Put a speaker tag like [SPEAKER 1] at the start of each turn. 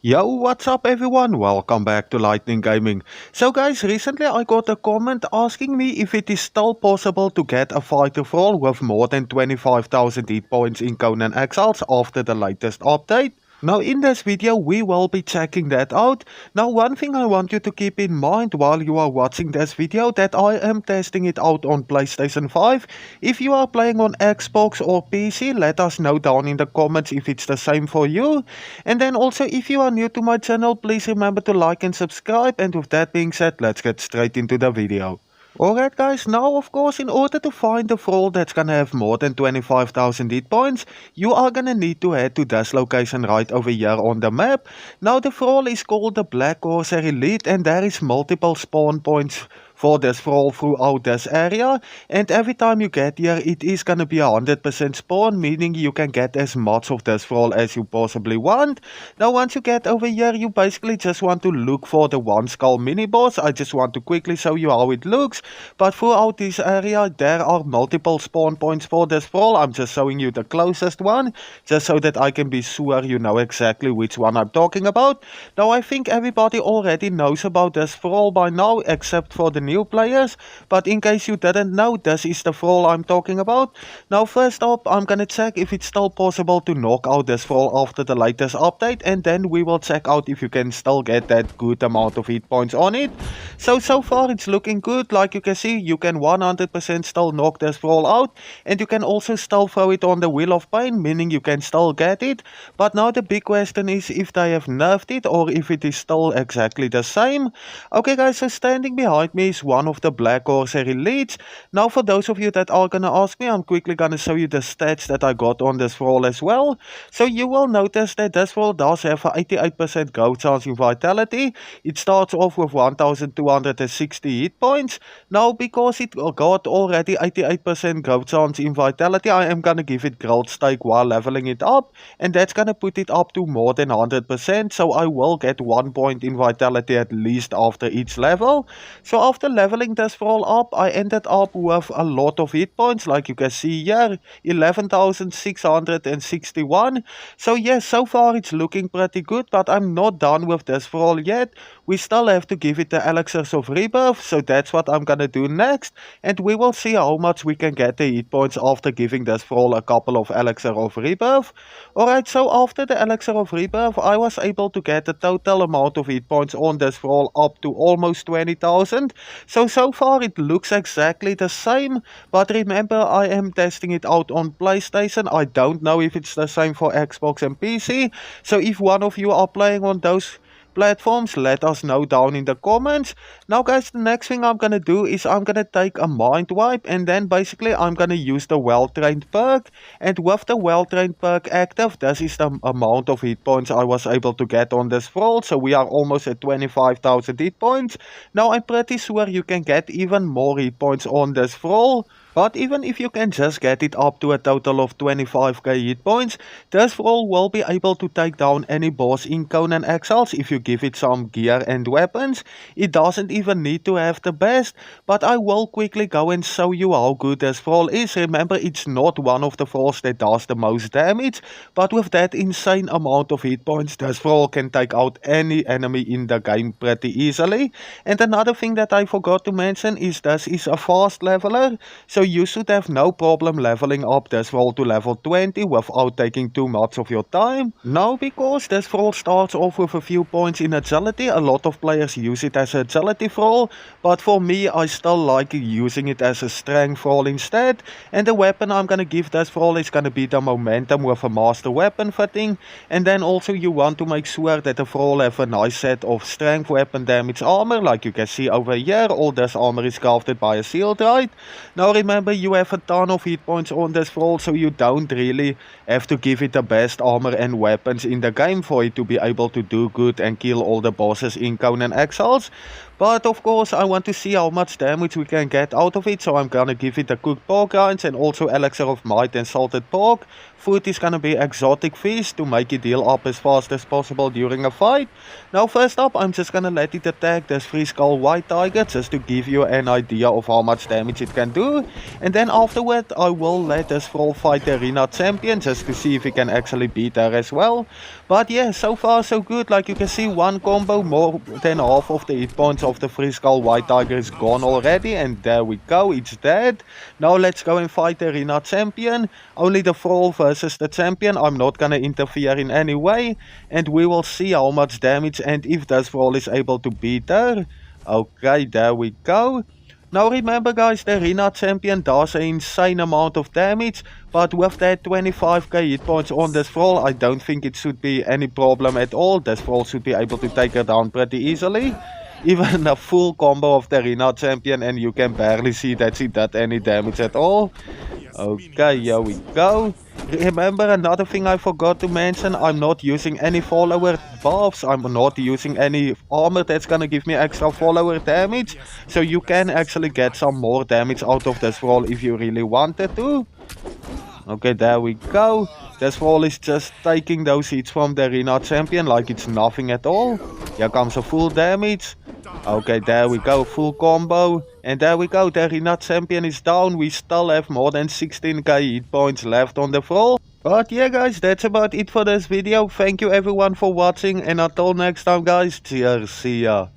[SPEAKER 1] Yo, what's up everyone? Welcome back to Lightning Gaming. So guys, recently I got a comment asking me if it is still possible to get a fighter Thrall with more than 25,000 hit points in Conan Exiles after the latest update. Now in this video we will be checking that out. Now one thing I want you to keep in mind while you are watching this video that I am testing it out on PlayStation 5. If you are playing on Xbox or PC, let us know down in the comments if it's the same for you. And then also if you are new to my channel, please remember to like and subscribe. And with that being said, let's get straight into the video. Alright guys, now of course in order to find the Thrall that's gonna have more than 25,000 hit points, you are gonna need to head to this location right over here on the map. Now the Thrall is called the Black Corsair Elite and there is multiple spawn points for this Thrall throughout this area, and every time you get here it is gonna be 100% spawn, meaning you can get as much of this Thrall as you possibly want. Now once you get over here you basically just want to look for the one skull mini boss. I just want to quickly show you how it looks, but throughout this area there are multiple spawn points for this Thrall. I'm just showing you the closest one just so that I can be sure you know exactly which one I'm talking about. Now I think everybody already knows about this Thrall by now except for the new players, but in case you didn't know, this is the Thrall I'm talking about. Now first up I'm gonna check if it's still possible to knock out this Thrall after the latest update, and then we will check out if you can still get that good amount of hit points on it. So far it's looking good. Like you can see, you can 100% still knock this Thrall out, and you can also still throw it on the Wheel of Pain, meaning you can still get it. But now the big question is if they have nerfed it or if it is still exactly the same. Okay guys, so standing behind me is one of the Black Corsair Elites. Now for those of you that are gonna ask me, I'm quickly gonna show you the stats that I got on this Thrall as well. So you will notice that this Thrall does have an 88% growth chance in Vitality. It starts off with 1260 hit points. Now because it got already 88% growth chance in Vitality, I am gonna give it growth stake while leveling it up, and that's gonna put it up to more than 100%, so I will get 1 point in Vitality at least after each level. So after leveling this Thrall up, I ended up with a lot of hit points, like you can see here, 11,661. So yes, so far it's looking pretty good, but I'm not done with this Thrall yet. We still have to give it the Elixirs of Rebirth, so that's what I'm gonna do next, and we will see how much we can get the hit points after giving this Thrall a couple of Elixir of Rebirth. Alright, so after the Elixir of Rebirth, I was able to get the total amount of hit points on this Thrall up to almost 20,000. So far it looks exactly the same, but remember I am testing it out on PlayStation. I don't know if it's the same for Xbox and PC, so if one of you are playing on those platforms, let us know down in the comments. Now guys, the next thing I'm gonna do is I'm gonna take a mind wipe, and then basically I'm gonna use the well-trained perk, and with the well-trained perk active, this is the amount of hit points I was able to get on this Thrall. So we are almost at 25,000 hit points. Now I'm pretty sure you can get even more hit points on this Thrall, but even if you can just get it up to a total of 25k hit points, this Thrall will be able to take down any boss in Conan Exiles if you give it some gear and weapons. It doesn't even need to have the best, but I will quickly go and show you how good this Thrall is. Remember, it's not one of the Thralls that does the most damage, but with that insane amount of hit points, this Thrall can take out any enemy in the game pretty easily. And another thing that I forgot to mention is this is a fast leveler, so you should have no problem leveling up this Thrall to level 20 without taking too much of your time. Now because this Thrall starts off with a few points in agility, a lot of players use it as a agility Thrall, but for me I still like using it as a strength Thrall instead. And the weapon I'm gonna give this Thrall is gonna be the momentum with a master weapon fitting, and then also you want to make sure that the Thrall have a nice set of strength weapon damage armor, like you can see over here. All this armor is crafted by a shield, right? Now remember, you have a ton of hit points on this Thrall, so you don't really have to give it the best armor and weapons in the game for it to be able to do good and kill all the bosses in Conan Exiles. But of course I want to see how much damage we can get out of it, so I'm gonna give it a cooked pork rinds and also elixir of might and salted pork. Food is gonna be exotic fish to make it heal up as fast as possible during a fight. Now first up I'm just gonna let it attack this 3 skull white tiger just to give you an idea of how much damage it can do. And then afterward I will let this Thrall fight the arena champion just to see if he can actually beat her as well. But yeah, so far so good. Like you can see, one combo, more than half of the hit points of the 3 skull white tiger is gone already, and there we go, it's dead. Now let's go and fight the arena champion. Only the Thrall versus the champion. I'm not gonna interfere in any way, and we will see how much damage and if this Thrall is able to beat her. Okay, there we go. Now remember guys, the arena champion does an insane amount of damage, but with that 25k hit points on this Thrall, I don't think it should be any problem at all. This Thrall should be able to take her down pretty easily. Even a full combo of the arena champion and you can barely see that she did any damage at all. Okay, here we go. Remember, another thing I forgot to mention, I'm not using any follower buffs, I'm not using any armor that's gonna give me extra follower damage, so you can actually get some more damage out of this Thrall if you really wanted to. Okay, there we go. This Thrall is just taking those hits from the arena champion like it's nothing at all. Here comes a full damage. Okay, there we go, full combo. And there we go, the arena champion is down. We still have more than 16k hit points left on the Thrall. But yeah guys, that's about it for this video. Thank you everyone for watching, and until next time guys, cheers, see ya.